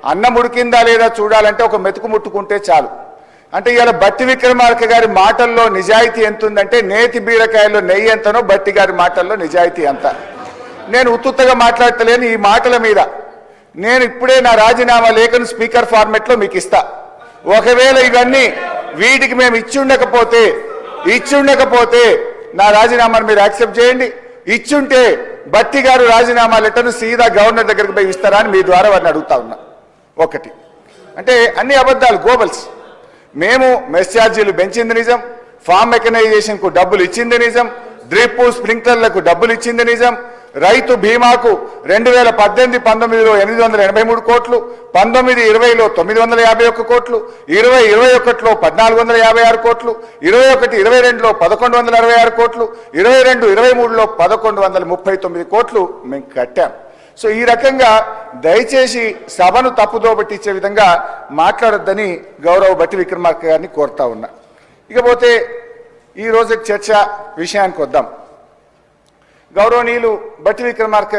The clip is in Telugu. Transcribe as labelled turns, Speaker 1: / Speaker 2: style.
Speaker 1: అన్నం ఉడికిందా లేదా చూడాలంటే ఒక మెతుకు ముట్టుకుంటే చాలు. అంటే ఇవాళ బట్టి విక్రమార్క గారి మాటల్లో నిజాయితీ ఎంత ఉందంటే నేతి బీరకాయల్లో నెయ్యి ఎంతనో బట్టి గారి మాటల్లో నిజాయితీ ఎంత. నేను ఉత్తుత్తగా మాట్లాడతలేను ఈ మాటల మీద. నేను ఇప్పుడే నా రాజీనామా లేఖను స్పీకర్ ఫార్మెట్లో మీకు ఇస్తా. ఒకవేళ ఇవన్నీ వీటికి మేము ఇచ్చి ఉండకపోతే నా రాజీనామాను మీరు యాక్సెప్ట్ చేయండి. ఇచ్చుంటే బట్టి గారు రాజీనామా లెటర్ను సీదా గవర్నర్ దగ్గరికి పోయి ఇస్తారా అని మీ ద్వారా వారిని అడుగుతా ఉన్నా. ఒకటి అంటే అన్ని అబద్ధాలు గోబల్స్. మేము మెస్ ఛార్జీలు పెంచింది నిజం, ఫామ్ మెకనైజేషన్కు డబ్బులు ఇచ్చింది నిజం, డ్రిప్ స్ప్రింక్లర్లకు డబ్బులు ఇచ్చింది నిజం, రైతు బీమాకు 2018-19లో 883 కోట్లు, 19-20లో 951 కోట్లు, 20-21లో 1456 కోట్లు, 21-22లో 1166 కోట్లు, 22-23లో 1139 కోట్లు మేము కట్టాం. సో ఈ రకంగా దయచేసి సభను తప్పుదో పట్టించే విధంగా మాట్లాడొద్దని గౌరవ బట్టి విక్రమార్క గారిని కోరుతా ఉన్నా. ఇకపోతే ఈ రోజు చర్చ విషయానికి వద్దాం. గౌరవనీయులు బట్టి విక్రమార్క